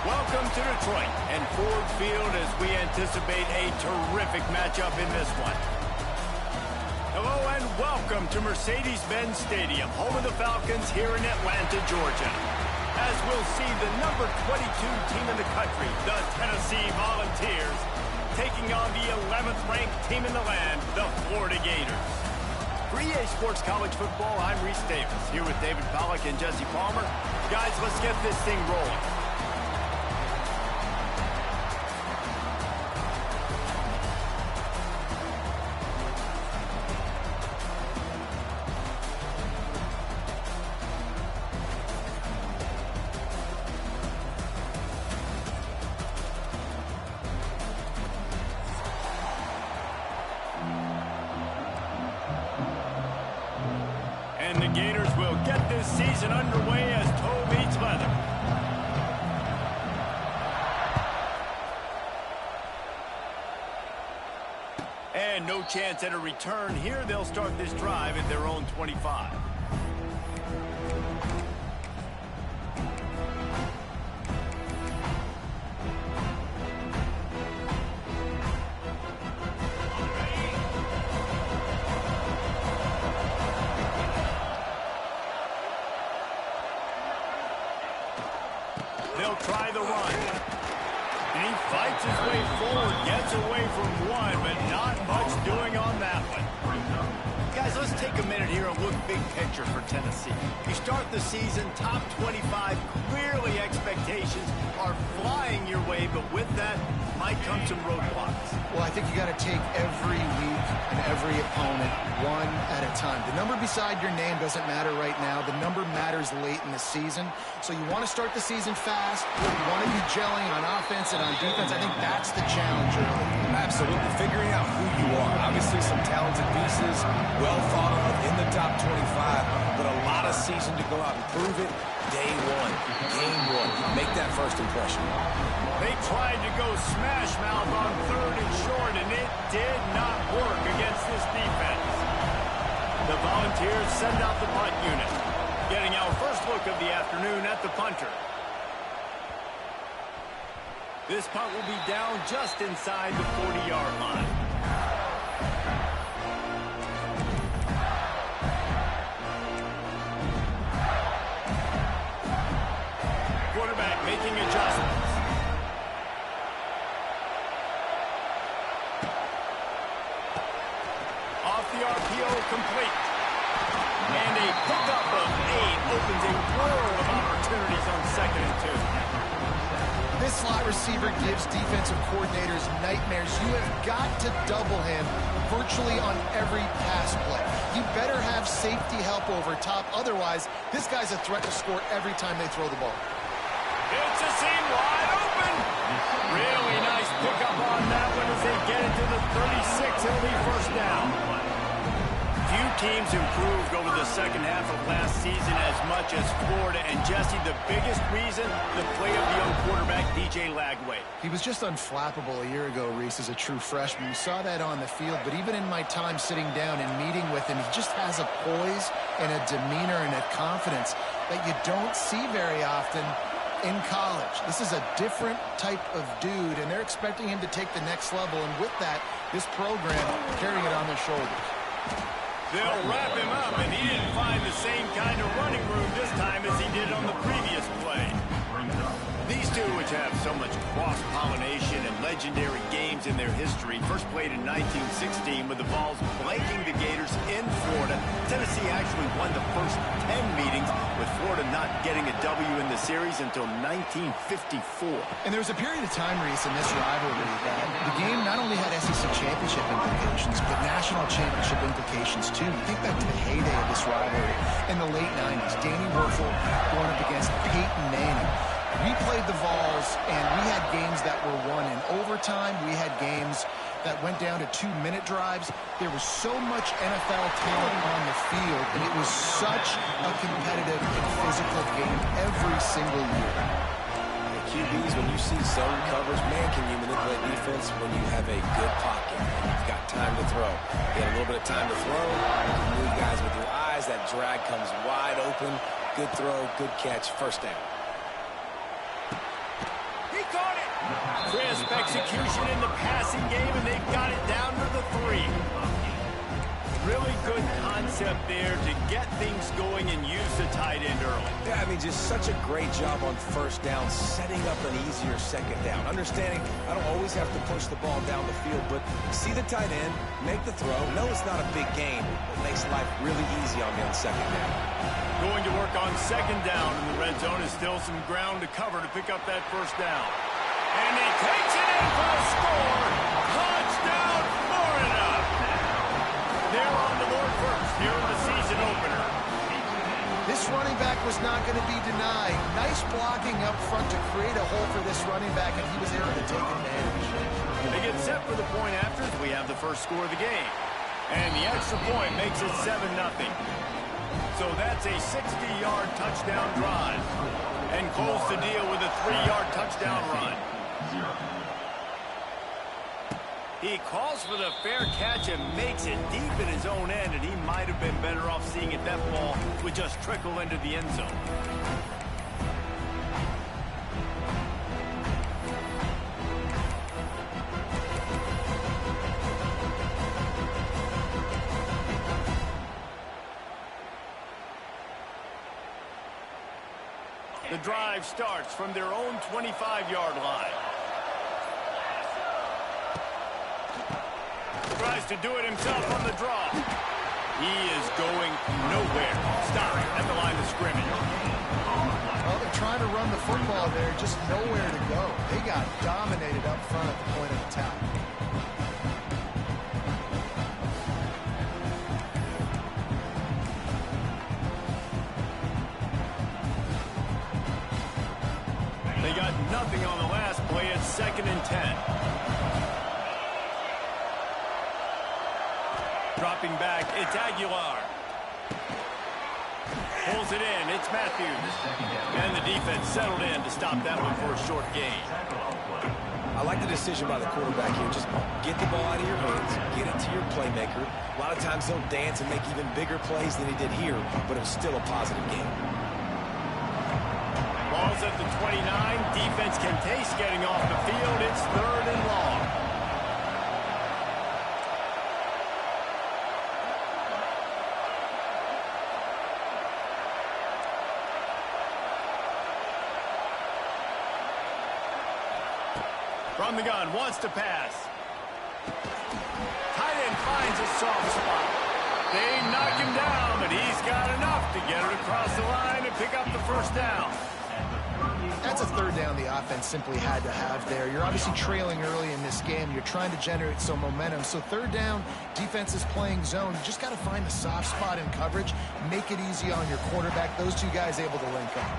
Welcome to Detroit and Ford Field as we anticipate a terrific matchup in this one. Hello and welcome to Mercedes-Benz Stadium, home of the Falcons here in Atlanta, Georgia. As we'll see the number 22 team in the country, the Tennessee Volunteers, taking on the 11th ranked team in the land, the Florida Gators. For EA Sports College Football, I'm Reese Davis, here with David Pollack and Jesse Palmer. Guys, let's get this thing rolling. And the Gators will get this season underway as toe meets leather. And no chance at a return here. They'll start this drive at their own 25. They'll try the run. And he fights his way forward, gets away from one, but not much doing on that one. Guys, let's take a minute here and look big picture for Tennessee. You start the season top 25, clearly expectations are flying your way, but with that might come some roadblocks. Well, I think you got to take every week and every opponent one at a time. The number beside your name doesn't matter right now. The number matters late in the season. So you want to start the season fast. You want to be gelling on offense and on defense. I think that's the challenge early. Absolutely. Figuring out who you are. Obviously some talented pieces, well thought of in the top 25, but a lot of season to go out and prove it. Day one, game one. Make that first impression. They tried to go smash mouth on 3rd and short, and it did not work against this defense. The Volunteers send out the punt unit, getting our first look of the afternoon at the punter. This punt will be down just inside the 40-yard line. Quarterback making adjustments. Off the RPO, complete. And a pickup of 8 opens a world of opportunities on 2nd and 2. This slot receiver gives defensive coordinators nightmares. You have got to double him virtually on every pass play. You better have safety help over top. Otherwise, this guy's a threat to score every time they throw the ball. It's a seam wide open. Really nice pickup on that one as they get it to the 36. It'll be first down. Few teams improved over the second half of last season as much as Florida. And Jesse, the biggest reason, the play of the young quarterback, DJ Lagway. He was just unflappable a year ago, Reese, as a true freshman. We saw that on the field, but even in my time sitting down and meeting with him, he just has a poise and a demeanor and a confidence that you don't see very often in college. This is a different type of dude, and they're expecting him to take the next level, and with that, this program carrying it on their shoulders. They'll wrap him up, and he didn't find the same kind of running room this time as he did on the previous play. These two, which have so much cross-pollination and legendary games in their history, first played in 1916 with the Vols blanking the Gators in Florida. Tennessee actually won the first 10 meetings, with Florida not getting a W in the series until 1954. And there was a period of time, Reese, in this rivalry that the game not only had SEC championship implications, but national championship implications, too. You think back to the heyday of this rivalry in the late 90s. Danny Werfel going up against Peyton Manning. We played the Vols, and we had games that were won in overtime. We had games that went down to 2-minute drives. There was so much NFL talent on the field, and it was such a competitive and physical game every single year. The QBs, when you see zone coverage, man, can you manipulate defense when you have a good pocket and you've got time to throw. You got a little bit of time to throw. You can move guys with your eyes. That drag comes wide open. Good throw, good catch, first down. Crisp execution in the passing game, and they've got it down to the 3. Really good concept there to get things going and use the tight end early. Yeah, I mean, just such a great job on first down, setting up an easier second down. Understanding I don't always have to push the ball down the field, but see the tight end, make the throw. No, it's not a big gain, but makes life really easy on me on second down. Going to work on second down, and the red zone is still some ground to cover to pick up that first down. And he takes it in for the score. Touchdown, Florida! They're on the board first here in the season opener. This running back was not going to be denied. Nice blocking up front to create a hole for this running back, and he was able to take advantage. They get set for the point after. We have the first score of the game. And the extra point makes it 7-0. So that's a 60-yard touchdown drive. And close the deal with a 3-yard touchdown run. He calls for the fair catch and makes it deep in his own end, and he might have been better off seeing it that ball would just trickle into the end zone. The drive starts from their own 25-yard line. Tries to do it himself on the draw. He is going nowhere. Stop at the line of scrimmage. Well, they're trying to run the football there, just nowhere to go. They got dominated up front at the point of attack. They got nothing on the last play. It's 2nd and 10. Dropping back, it's Aguilar. Pulls it in, it's Matthews. And the defense settled in to stop that one for a short gain. I like the decision by the quarterback here. Just get the ball out of your hands, get it to your playmaker. A lot of times he'll dance and make even bigger plays than he did here, but it was still a positive game. Ball's at the 29. Defense can taste getting off the field. It's 3rd and long. From the gun, wants to pass. Tight end finds a soft spot. They knock him down, but he's got enough to get it across the line and pick up the first down. That's a 3rd down the offense simply had to have there. You're obviously trailing early in this game. You're trying to generate some momentum. So 3rd down, defense is playing zone. You just got to find the soft spot in coverage, make it easy on your quarterback. Those two guys able to link up.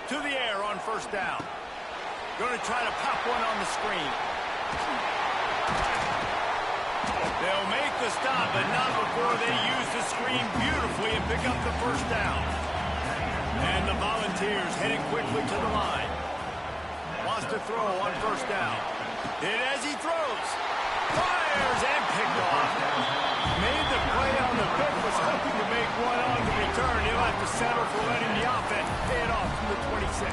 To the air on first down. Going to try to pop one on the screen. They'll make the stop, but not before they use the screen beautifully and pick up the first down. And the Volunteers heading quickly to the line. Wants to throw on first down. Hit as he throws. Fires and picked off. Made the play on the pick, was hoping to make one on the return. He'll have to settle for letting the offense pay it off from the 26.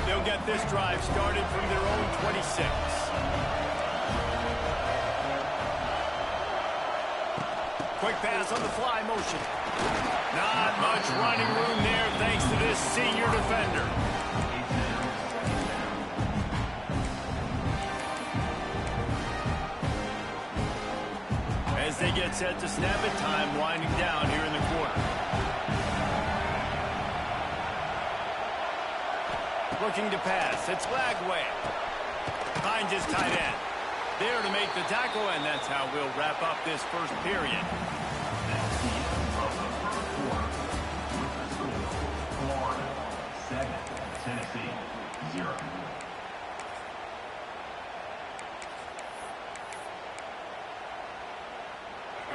They'll get this drive started from their own 26. Quick pass on the fly motion. Not much running room there thanks to this senior defender. As they get set to snap it, time winding down here in the quarter. Looking to pass, it's Lagway. Finds his tight end. There to make the tackle, and that's how we'll wrap up this first period. Florida 7, Tennessee 0.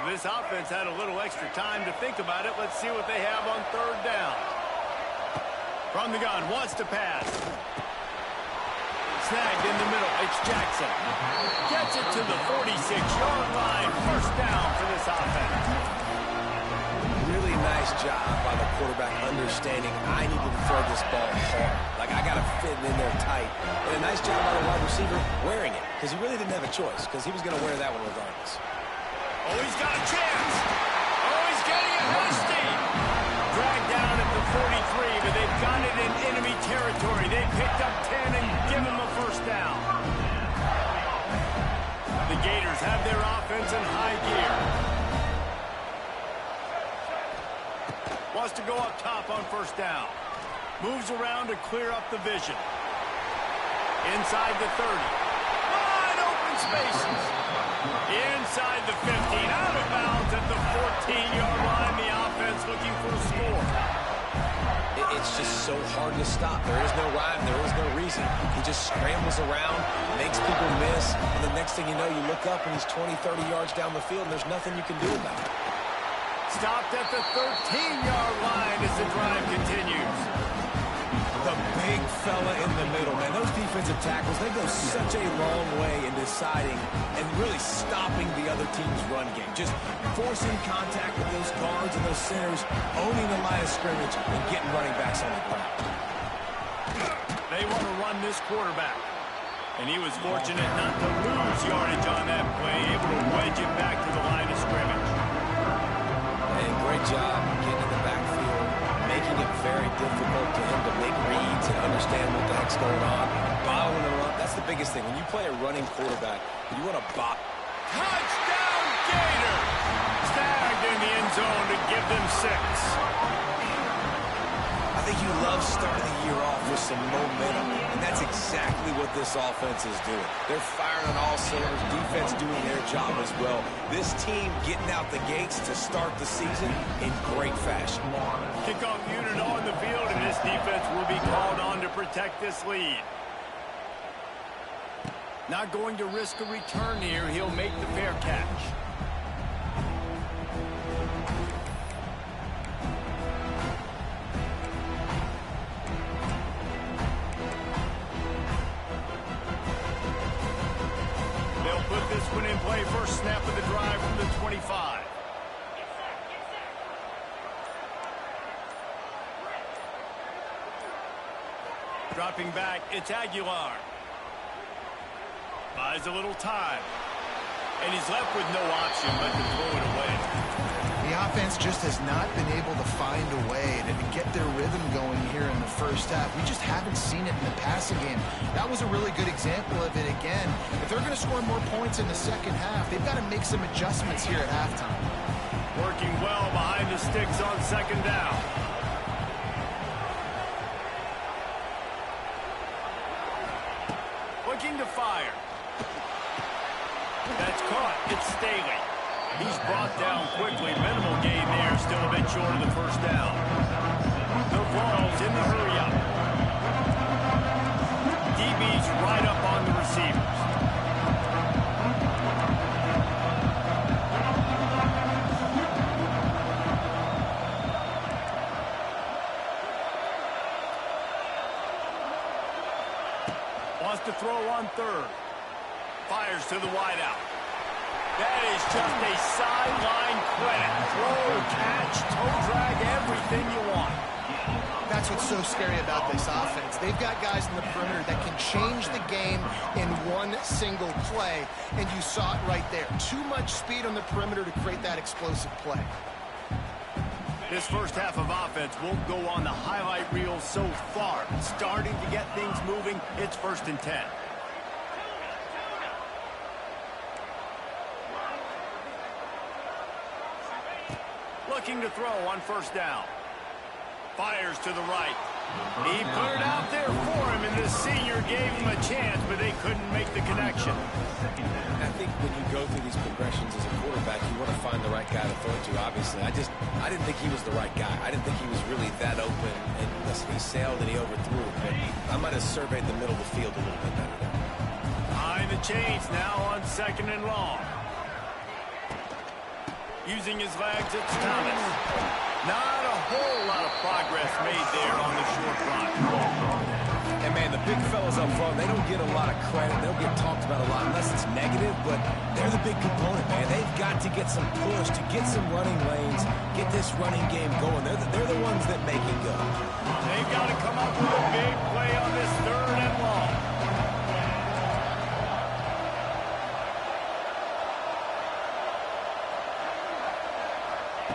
This offense had a little extra time to think about it. Let's see what they have on 3rd down. From the gun, wants to pass. snagged in the middle. It's Jackson. Gets it to the 46-yard line. First down for this offense. Really nice job by the quarterback understanding I need to throw this ball hard. Like, I got to fit it in there tight. And a nice job by the wide receiver wearing it, because he really didn't have a choice, because he was going to wear that one regardless. Oh, he's got a chance. Oh, he's getting ahead of steam. Dragged down at the 43, but they've got it in enemy territory. They picked up 10 and give him a first down. The Gators have their offense in high gear. Wants to go up top on first down. Moves around to clear up the vision. Inside the 30. Wide open spaces. Inside the 15. Out of bounds at the 14-yard line. The offense looking for a score. It's just so hard to stop. There is no rhyme. There is no reason. He just scrambles around, makes people miss, and the next thing you know, you look up and he's 20, 30 yards down the field, and there's nothing you can do about it. Stopped at the 13-yard line as the drive continues. The big fella in the middle, man. Those defensive tackles, they go such a long way in deciding and really stopping the other team's run game. Just forcing contact with those guards and those centers, owning the line of scrimmage, and getting running backs on the ground. They want to run this quarterback. And he was fortunate not to lose yardage on that play, able to wedge it back to the line of scrimmage. And great job getting in the backfield, making it very difficult to him to make reads and understand what the heck's going on. Bottling them up, that's the biggest thing. When you play a running quarterback, you want to bot. Touchdown, Gator! Snagged in the end zone to give them 6. I think you love starting the year off with some momentum, and that's exactly what this offense is doing. They're firing on all cylinders, defense doing their job as well. This team getting out the gates to start the season in great fashion. Kickoff unit on the field, and this defense will be called on to protect this lead. Not going to risk a return here. He'll make the fair catch. Put this one in play. First snap of the drive from the 25. Dropping back, it's Aguilar. Buys a little time. And he's left with no option but to throw it away. The offense just has not been able to find a way to get their rhythm going here in the first half. We just haven't seen it in the passing game. That was a really good example of it again. If they're going to score more points in the second half, they've got to make some adjustments here at halftime. Working well behind the sticks on second down. Looking to fire. That's caught. It's Staley. He's brought down quickly. Minimal gain there. Still a bit short of the first down. The Vols in the hurry-up. DB's right up on the receivers. Wants to throw on third. Fires to the wideout. That is just a sideline credit. Throw, catch, toe drag, everything you want. That's what's so scary about this offense. They've got guys in the perimeter that can change the game in one single play, and you saw it right there. Too much speed on the perimeter to create that explosive play. This first half of offense won't go on the highlight reel so far. Starting to get things moving. It's 1st and 10. Looking to throw on first down. Fires to the right. He put it out there for him, and the senior gave him a chance, but they couldn't make the connection. I think when you go through these progressions as a quarterback, you want to find the right guy to throw to, obviously. I didn't think he was the right guy. I didn't think he was really that open, and listen, he sailed and he overthrew it, but I might have surveyed the middle of the field a little bit better there. Behind the chains now on second and long. Using his legs, it's Thomas. Not a whole lot of progress made there on the short run. And, man, the big fellas up front, they don't get a lot of credit. They don't get talked about a lot unless it's negative, but they're the big component, man. They've got to get some push, to get some running lanes, get this running game going. They're the ones that make it go. They've got to come up with a big play on this 3rd and long.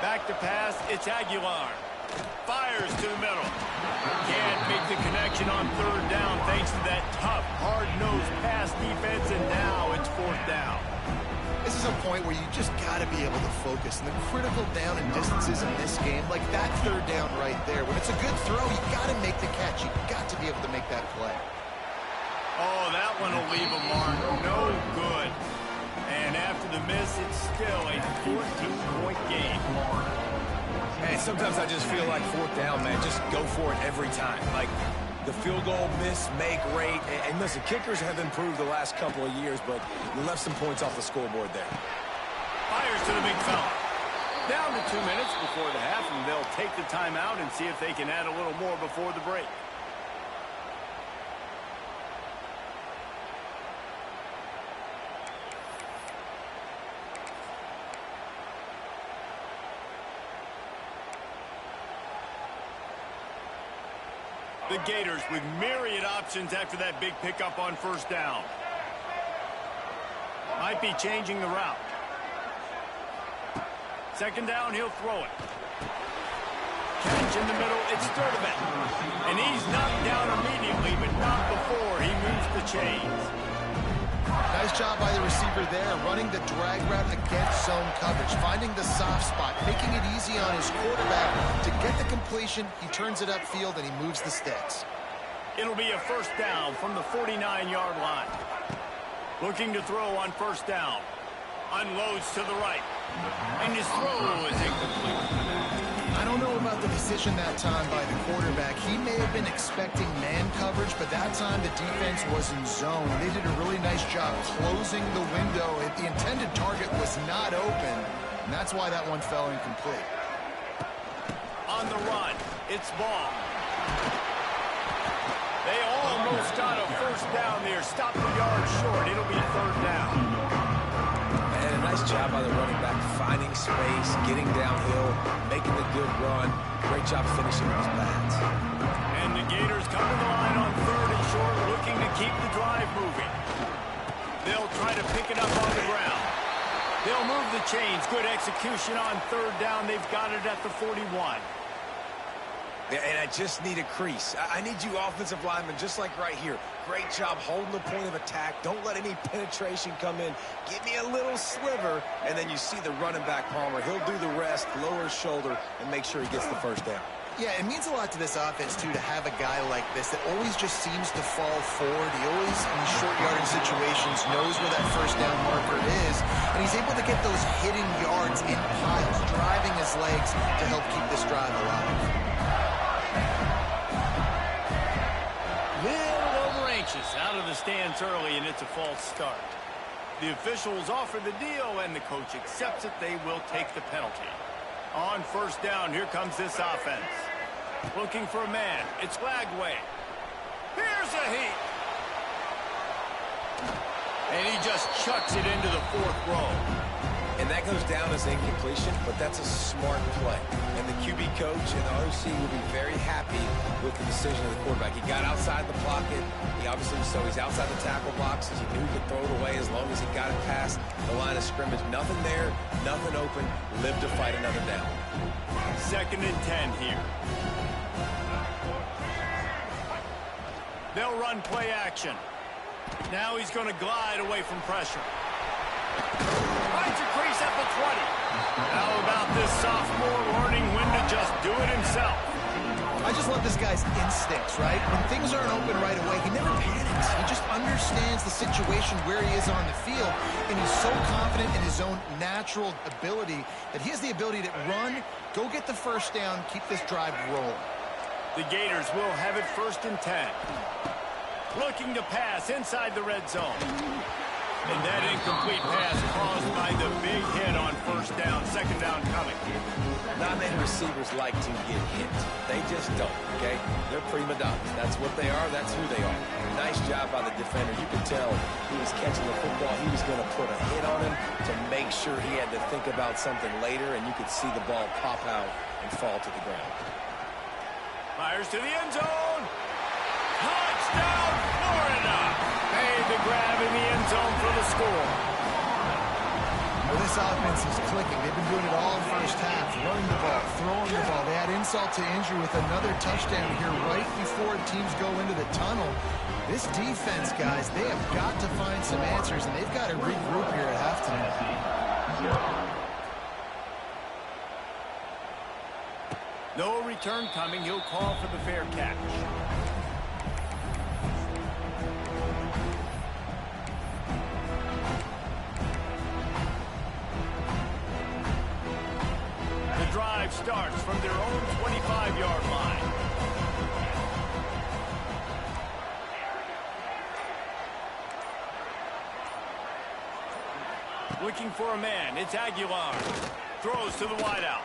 Back to pass, it's Aguilar. Fires to the middle. Can't make the connection on 3rd down thanks to that tough, hard-nosed pass defense, and now it's 4th down. This is a point where you just got to be able to focus. And the critical down and distances in this game, like that 3rd down right there, when it's a good throw, you got to make the catch. You got to be able to make that play. Oh, that one will leave a mark. No good. And after the miss, it's still a 14-point game. Hey, sometimes I just feel like 4th down, man. Just go for it every time. Like the field goal miss, make rate. And listen, kickers have improved the last couple of years, but you left some points off the scoreboard there. Fires to the big fella. Down to 2 minutes before the half, and they'll take the timeout and see if they can add a little more before the break. The Gators with myriad options after that big pickup on 1st down. Might be changing the route. 2nd down, he'll throw it. Catch in the middle, it's Sturdivant. And he's knocked down immediately, but not before he moves the chains. Nice job by the receiver there, running the drag route against zone coverage, finding the soft spot, making it easy on his quarterback to get the completion. He turns it upfield, and he moves the sticks. It'll be a 1st down from the 49-yard line. Looking to throw on 1st down. Unloads to the right. And his throw is incomplete. I don't know about the decision that time by the quarterback. He may have been expecting man coverage, but that time the defense was in zone. They did a really nice job closing the window. The intended target was not open, and that's why that one fell incomplete. On the run, it's Ball. They almost got a 1st down there. Stopped the yard short. It'll be 3rd down. And a nice job by the running back, finding space, getting downhill, making the good run. Great job finishing those pads. And the Gators come to the line on 3rd and short, looking to keep the drive moving. They'll try to pick it up on the ground. They'll move the chains. Good execution on 3rd down. They've got it at the 41. And I just need a crease. I need you offensive linemen, just like right here. Great job holding the point of attack. Don't let any penetration come in. Give me a little sliver, and then you see the running back, Palmer. He'll do the rest, lower his shoulder, and make sure he gets the 1st down. Yeah, it means a lot to this offense, too, to have a guy like this that always just seems to fall forward. He always, in these short yardage situations, knows where that 1st down marker is, and he's able to get those hidden yards in piles, driving his legs to help keep this drive alive. Out of the stands early, and it's a false start. The officials offer the deal, and the coach accepts it. They will take the penalty. On 1st down, here comes this offense. Looking for a man. It's Lagway. Here's a heat. And he just chucks it into the 4th row. And that goes down as incompletion, but that's a smart play. And the QB coach and the OC will be very happy with the decision of the quarterback. He got outside the pocket. He obviously, so he's outside the tackle boxes. He knew he could throw it away as long as he got it past the line of scrimmage. Nothing there, nothing open. Live to fight another down. 2nd and 10 here. They'll run play action. Now he's going to glide away from pressure. Finds a crease at the 20. How about this sophomore learning when to just do it himself? I just love this guy's instincts, right? When things aren't open right away, he never panics. He just understands the situation where he is on the field, and he's so confident in his own natural ability that he has the ability to run, go get the 1st down, keep this drive rolling. The Gators will have it 1st and 10. Looking to pass inside the red zone. And that incomplete pass caused by the big hit on first down, second down coming. Not many receivers like to get hit. They just don't, okay? They're prima donnas. That's what they are. That's who they are. Nice job by the defender. You could tell he was catching the football. He was going to put a hit on him to make sure he had to think about something later, and you could see the ball pop out and fall to the ground. Fires to the end zone. Touchdown, Florida. Made the grab in the end zone for the score. Well, this offense is clicking. They've been doing it all first half, running the ball, throwing the ball. They had insult to injury with another touchdown here right before teams go into the tunnel. This defense, guys, they have got to find some answers, and they've got to regroup here at halftime. No return coming. He'll call for the fair catch. The drive starts from their own 25-yard line. Looking for a man. It's Aguilar. Throws to the wideout.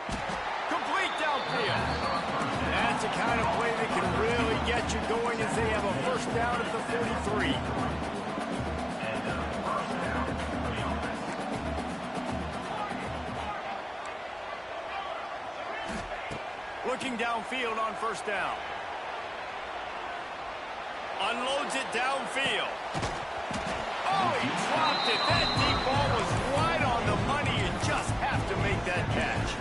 Complete downfield. That's the kind of play that can really get you going as they have a first down at the 43. Looking downfield on first down. Unloads it downfield. Oh, he dropped it. That deep ball was right on the money. You just have to make that catch.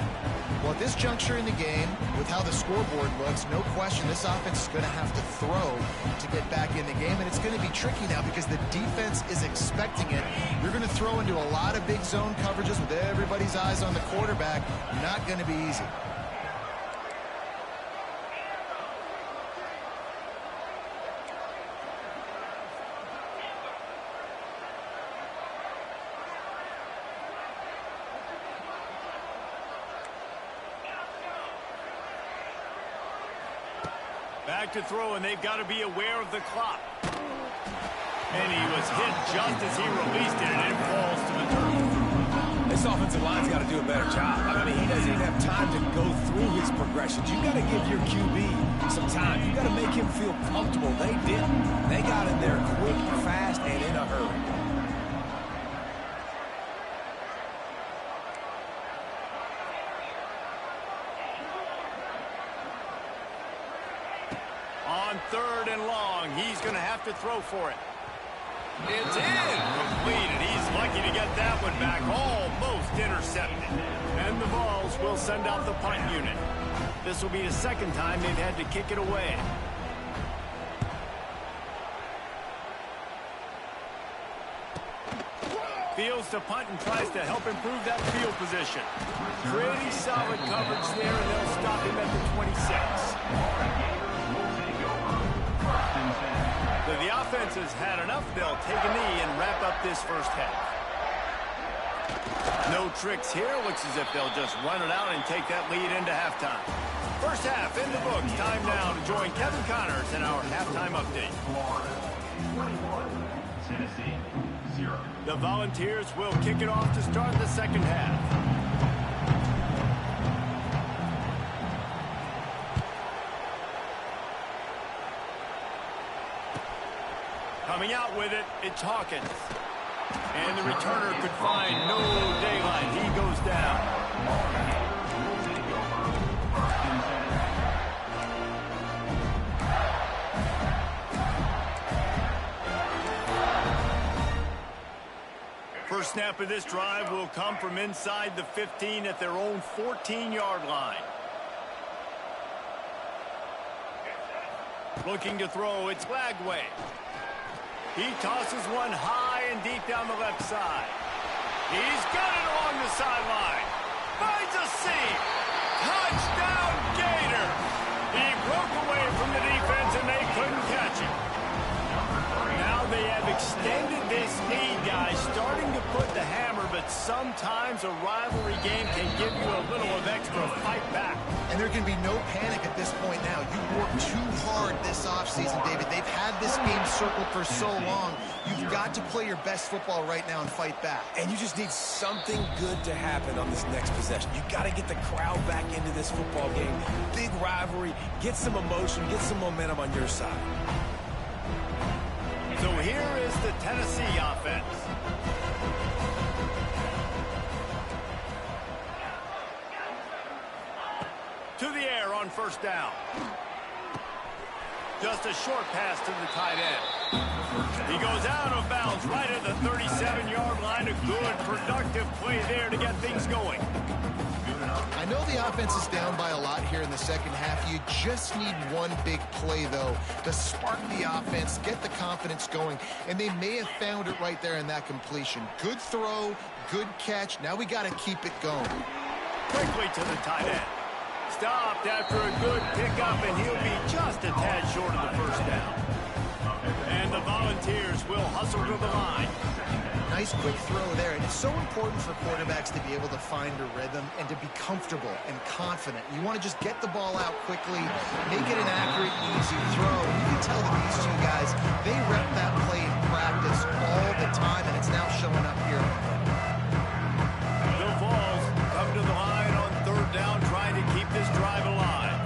Well, at this juncture in the game, with how the scoreboard looks, no question this offense is going to have to throw to get back in the game, and it's going to be tricky now because the defense is expecting it. You're going to throw into a lot of big zone coverages with everybody's eyes on the quarterback. Not going to be easy. Back to throw, and they've got to be aware of the clock. And he was hit just as he released it, and it falls to the turf. This offensive line's got to do a better job. I mean, he doesn't even have time to go through his progressions. You got to give your QB some time. You got to make him feel comfortable. They didn't. They got in there quick, fast, and in a hurry. On third and long, he's going to have to throw for it. It's incomplete. He's lucky to get that one back. Almost intercepted. And the Vols will send out the punt unit. This will be the second time they've had to kick it away. Fields to punt and tries to help improve that field position. Pretty solid coverage there, and they'll stop him at the 26. So the offense has had enough. They'll take a knee and wrap up this first half. No tricks here. Looks as if they'll just run it out and take that lead into halftime. First half in the books. Time now to join Kevin Connors in our halftime update. Tennessee, 0. The Volunteers will kick it off to start the second half. Coming out with it, it's Hawkins. And the returner could find no daylight. He goes down. First snap of this drive will come from inside the 15 at their own 14-yard line. Looking to throw, it's Lagway. He tosses one high and deep down the left side. He's got it along the sideline. Finds a seam. Touchdown, Gator. He broke away from the defense, and they couldn't catch him. Now they have extended this lead, guys, starting to put the hammer but sometimes a rivalry game can give you a little of extra fight back. And there can be no panic at this point now. You worked too hard this offseason, David. They've had this game circled for so long. You've got to play your best football right now and fight back. And you just need something good to happen on this next possession. You got to get the crowd back into this football game. Big rivalry. Get some emotion. Get some momentum on your side. So here is the Tennessee offense. To the air on first down. Just a short pass to the tight end. He goes out of bounds right at the 37-yard line. A good, productive play there to get things going. I know the offense is down by a lot here in the second half. You just need one big play, though, to spark the offense, get the confidence going, and they may have found it right there in that completion. Good throw, good catch. Now we got to keep it going. Quickly to the tight end. Stopped after a good pickup, and he'll be just a tad short of the first down. And the Volunteers will hustle to the line. Nice quick throw there, and it's so important for quarterbacks to be able to find a rhythm and to be comfortable and confident. You want to just get the ball out quickly, make it an accurate, easy throw. You can tell that these two guys, they rep that play in practice all the time, and it's now showing up here. Bill Falls come to the line on third down, trying to keep this drive alive.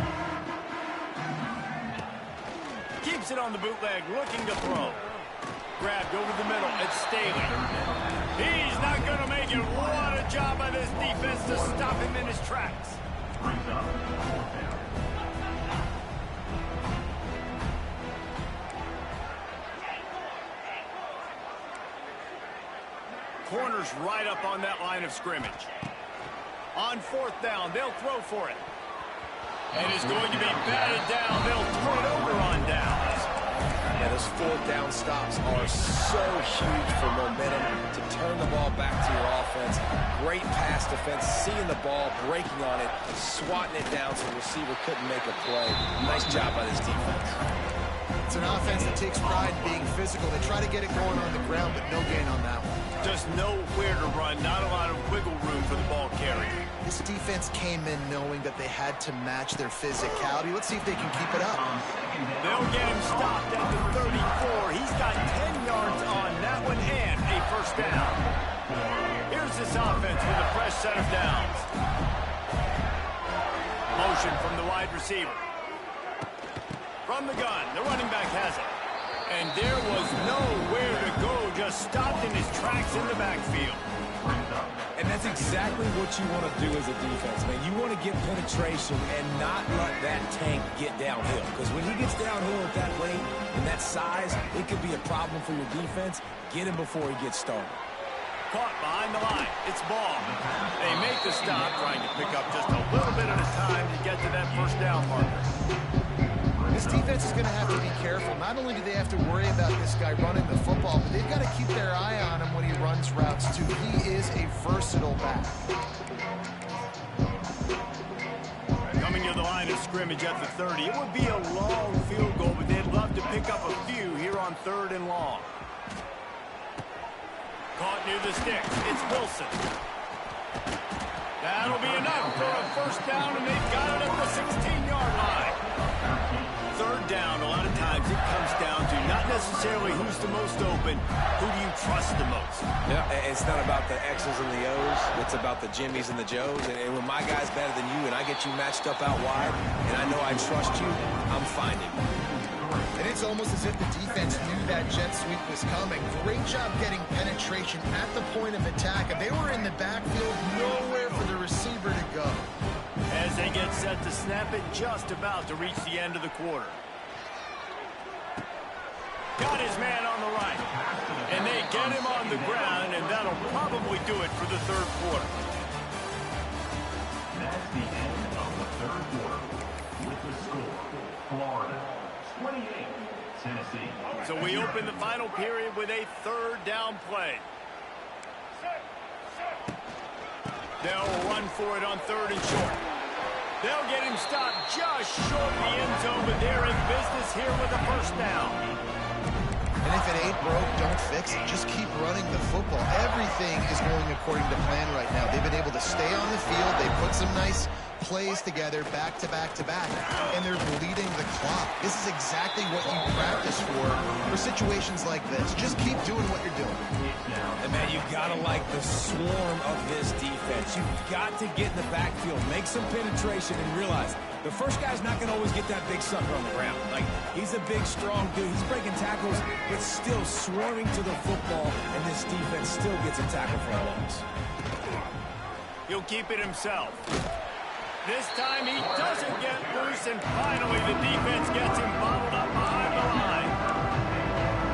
Keeps it on the bootleg, looking to throw. Grabbed over the middle. It's Staley. He's not going to make it. What a job by this defense to stop him in his tracks. Corners right up on that line of scrimmage. On fourth down, they'll throw for it. And it's going to be batted down. They'll turn it over on downs. Yeah, those fourth down stops are so huge for momentum to turn the ball back to your offense. Great pass defense, seeing the ball, breaking on it, swatting it down so the receiver couldn't make a play. Nice job by this defense. It's an offense that takes pride in being physical. They try to get it going on the ground, but no gain on that one. Just nowhere to run, not a lot of wiggle room for the ball carrier. This defense came in knowing that they had to match their physicality. Let's see if they can keep it up. They'll get him stopped at the 34. He's got 10 yards on that one and a first down. Here's this offense with a fresh set of downs. Motion from the wide receiver. From the gun, the running back has it. And there was nowhere to go, just stopped in his tracks in the backfield. And that's exactly what you want to do as a defense, man. You want to get penetration and not let that tank get downhill. Because when he gets downhill at that rate and that size, it could be a problem for your defense. Get him before he gets started. Caught behind the line. It's ball. They make the stop, trying to pick up just a little bit at a time to get to that first down marker. This defense is going to have to be careful. Not only do they have to worry about this guy running the football, but they've got to keep their eye on him when he runs routes, too. He is a versatile back. Coming to the line of scrimmage at the 30. It would be a long field goal, but they'd love to pick up a few here on third and long. Caught near the sticks. It's Wilson. That'll be enough for a first down, and they've got it at the 16-yard line. Third down, a lot of times it comes down to not necessarily who's the most open, who do you trust the most? Yeah, it's not about the X's and the O's. It's about the Jimmys and the Joes. And when my guy's better than you and I get you matched up out wide, and I know I trust you, I'm finding you. And it's almost as if the defense knew that jet sweep was coming. Great job getting penetration at the point of attack. And they were in the backfield, nowhere for the receiver to go. As they get set to snap it, just about to reach the end of the quarter. Got his man on the right. And they get him on the ground, and that'll probably do it for the third quarter. That's the end of the third quarter. With the score, Florida 28, Tennessee. So we open the final period with a third down play. They'll run for it on third and short. They'll get him stopped just short of the end zone, but they're in business here with a first down. And if it ain't broke, don't fix it. Just keep running the football. Everything is going according to plan right now. They've been able to stay on the field. They put some nice plays together back to back to back, and they're bleeding the clock. This is exactly what you practice for situations like this. Just keep doing what you're doing. And man, you gotta like the swarm of this defense. You've got to get in the backfield, make some penetration, and realize the first guy's not gonna always get that big sucker on the ground. Like, he's a big, strong dude. He's breaking tackles, but still swarming to the football, and this defense still gets a tackle for a loss. He'll keep it himself. This time he doesn't get loose, and finally the defense gets him bottled up behind the line.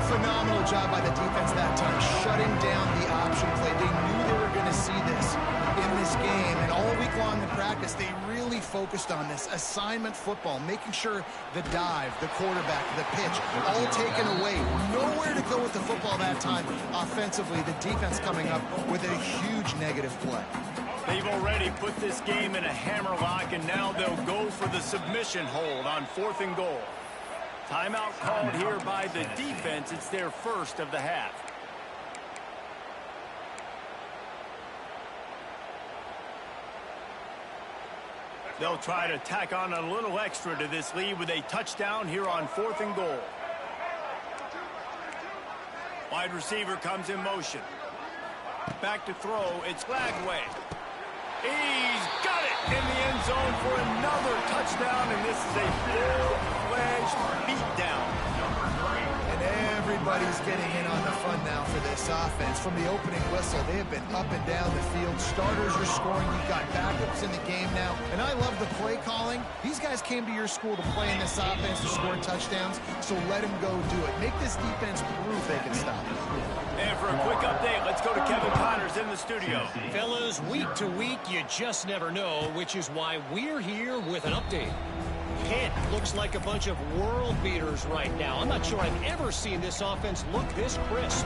Phenomenal job by the defense that time, shutting down the option play. They knew they were going to see this in this game, and all week long in practice, they really focused on this assignment football, making sure the dive, the quarterback, the pitch, all taken away. Nowhere to go with the football that time. Offensively, the defense coming up with a huge negative play. They've already put this game in a hammerlock, and now they'll go for the submission hold on 4th and goal. Timeout called here by the defense. It's their first of the half. They'll try to tack on a little extra to this lead with a touchdown here on 4th and goal. Wide receiver comes in motion. Back to throw. It's Lagway. He's got it in the end zone for another touchdown, and this is a full-fledged beatdown. And everybody's getting in on the fun now for this offense. From the opening whistle, they have been up and down the field. Starters are scoring. You've got backups in the game now. And I love the play calling. These guys came to your school to play in this offense to score touchdowns, so let them go do it. Make this defense prove they can stop it. And for a quick update, let's go to Kevin Connors in the studio. Fellas, week to week, you just never know, which is why we're here with an update. Tenn looks like a bunch of world beaters right now. I'm not sure I've ever seen this offense look this crisp.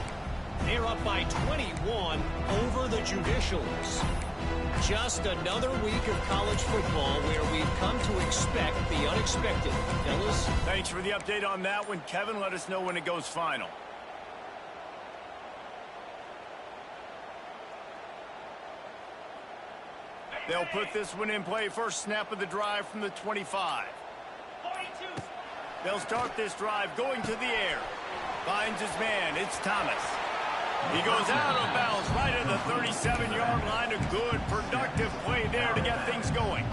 They're up by 21 over the Judicials. Just another week of college football where we've come to expect the unexpected. Fellas? Thanks for the update on that one, Kevin. Let us know when it goes final. They'll put this one in play. First snap of the drive from the 25. They'll start this drive going to the air. Finds his man. It's Thomas. He goes out of bounds right at the 37-yard line. A good, productive play there to get things going.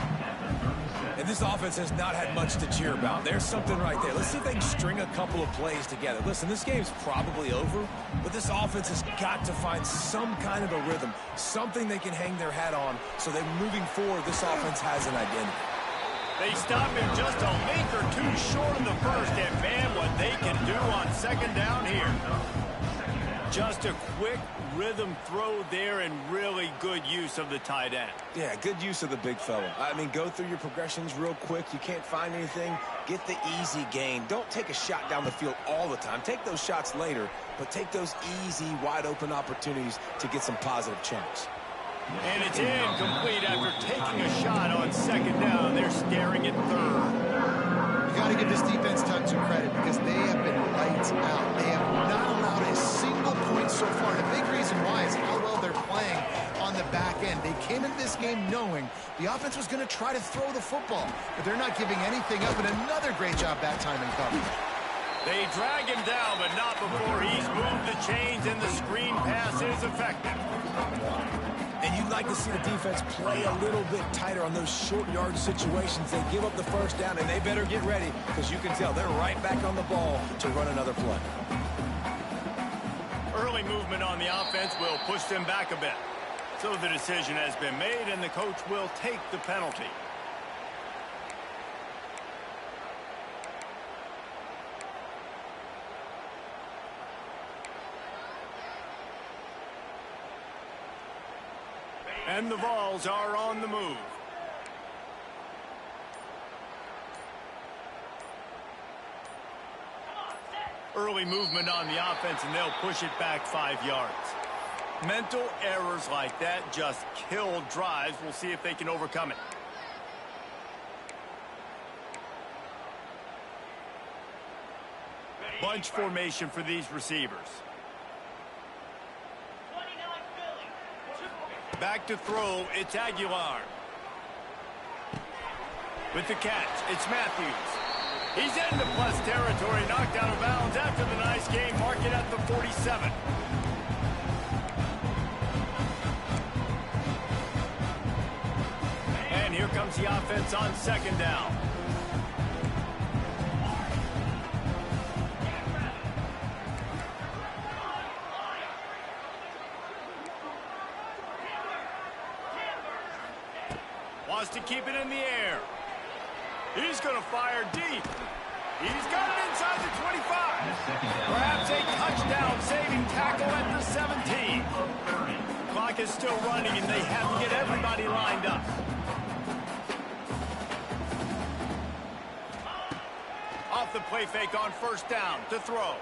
And this offense has not had much to cheer about. There's something right there. Let's see if they can string a couple of plays together. Listen, this game's probably over, but this offense has got to find some kind of a rhythm, something they can hang their hat on, so that moving forward, this offense has an identity. They stop him just a length or two short of the first, and man, what they can do on second down here. Just a quick rhythm throw there, and really good use of the tight end. Yeah, good use of the big fella. I mean, go through your progressions real quick. You can't find anything. Get the easy gain. Don't take a shot down the field all the time. Take those shots later, but take those easy, wide-open opportunities to get some positive chunks. And it's incomplete after taking a shot on second down. They're staring at third. You got to give this defense tons of credit because they have been lights out. They have not allowed a single point so far. And a big reason why is how well they're playing on the back end. They came into this game knowing the offense was going to try to throw the football, but they're not giving anything up. And another great job that time in coverage. They drag him down, but not before he's moved the chains, and the screen pass is effective. And you'd like to see the defense play a little bit tighter on those short yard situations. They give up the first down, and they better get ready because you can tell they're right back on the ball to run another play. Early movement on the offense will push them back a bit. So the decision has been made, and the coach will take the penalty. And the Vols are on the move. Early movement on the offense, and they'll push it back 5 yards. Mental errors like that just kill drives. We'll see if they can overcome it. Bunch formation for these receivers. Back to throw, it's Aguilar. With the catch, it's Matthews. He's into plus territory, knocked out of bounds after the nice game, mark it at the 47. And here comes the offense on second down. Wants to keep it in the air. He's going to fire deep. He's got it inside the 25. Perhaps a touchdown-saving tackle at the 17. Clock is still running, and they have to get everybody lined up. Off the play fake on first down to throw.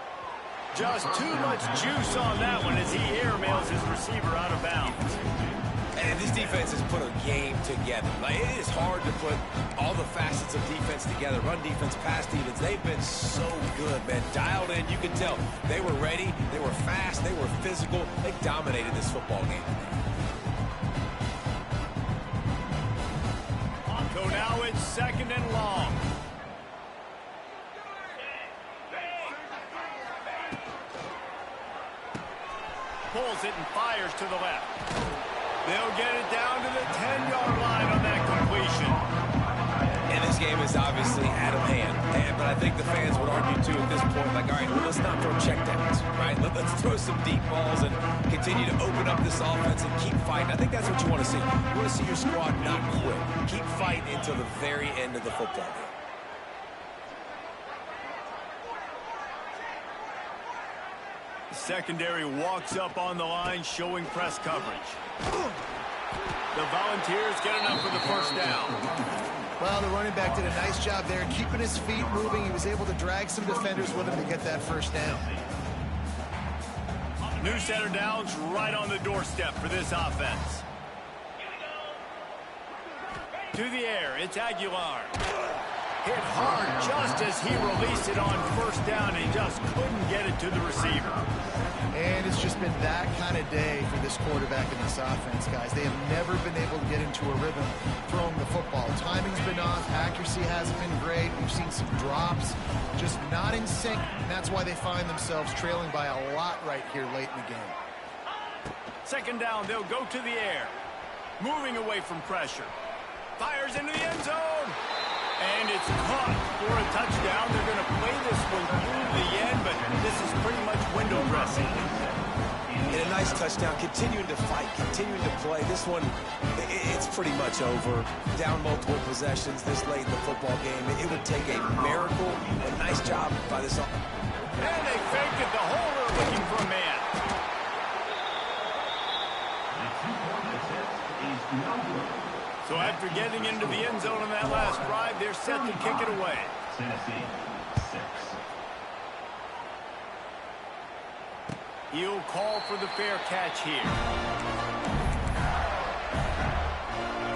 Just too much juice on that one as he airmails his receiver out of bounds. And this defense has put a game together. Like, it is hard to put all the facets of defense together. Run defense, pass defense. They've been so good, man. Dialed in, you can tell. They were ready. They were fast. They were physical. They dominated this football game. So now it's second and long. Pulls it and fires to the left. They'll get it down to the 10-yard line on that completion. And this game is obviously out of hand. But I think the fans would argue, too, at this point, like, all right, well, let's not throw checkdowns, right? Let's throw some deep balls and continue to open up this offense and keep fighting. I think that's what you want to see. You want to see your squad not quit. Keep fighting until the very end of the football game. Secondary walks up on the line, showing press coverage. The Volunteers get enough for the first down. Well, the running back did a nice job there, keeping his feet moving. He was able to drag some defenders with him to get that first down. New center downs right on the doorstep for this offense. To the air, it's Aguilar. Hit hard just as he released it on first down and just couldn't get it to the receiver. And it's just been that kind of day for this quarterback in this offense, guys. They have never been able to get into a rhythm throwing the football. Timing's been off. Accuracy hasn't been great. We've seen some drops, just not in sync. And that's why they find themselves trailing by a lot right here late in the game. Second down, they'll go to the air. Moving away from pressure. Fires into the end zone. And it's caught for a touchdown. They're going to play this one through the end, but this is pretty much window dressing. And a nice touchdown, continuing to fight, continuing to play. This one, it's pretty much over. Down multiple possessions this late in the football game. It would take a miracle. A nice job by this. And they fake it. The holder looking for a man. So after getting into the end zone on that last drive, they're set to kick it away. Tennessee, 6. He'll call for the fair catch here.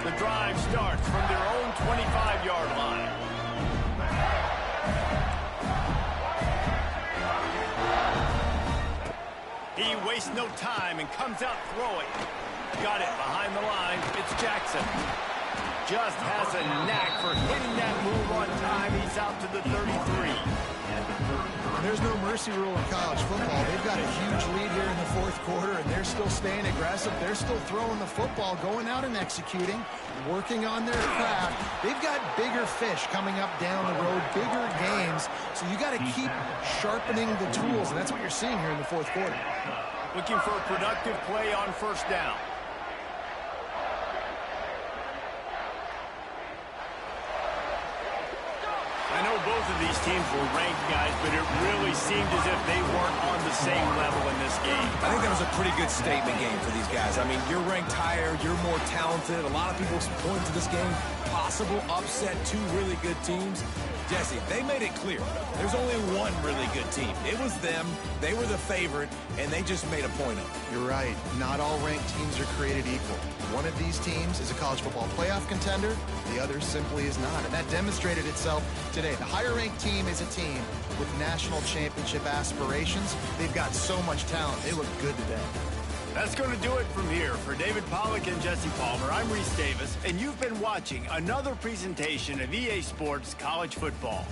The drive starts from their own 25-yard line. He wastes no time and comes out throwing. Got it behind the line. It's Jackson. Just has a knack for hitting that move on time. He's out to the 33. There's no mercy rule in college football. They've got a huge lead here in the fourth quarter, and they're still staying aggressive. They're still throwing the football, going out and executing, working on their craft. They've got bigger fish coming up down the road, bigger games. So you got to keep sharpening the tools, and that's what you're seeing here in the fourth quarter. Looking for a productive play on first down. I know both of these teams were ranked, guys, but it really seemed as if they weren't on the same level in this game. I think that was a pretty good statement game for these guys. I mean, you're ranked higher, you're more talented. A lot of people point to this game, possible upset, two really good teams. Jesse, they made it clear. There's only one really good team. It was them. They were the favorite, and they just made a point of it. You're right. Not all ranked teams are created equal. One of these teams is a college football playoff contender. The other simply is not. And that demonstrated itself today. The higher-ranked team is a team with national championship aspirations. They've got so much talent. They look good today. That's going to do it from here. For David Pollack and Jesse Palmer, I'm Reese Davis, and you've been watching another presentation of EA Sports College Football.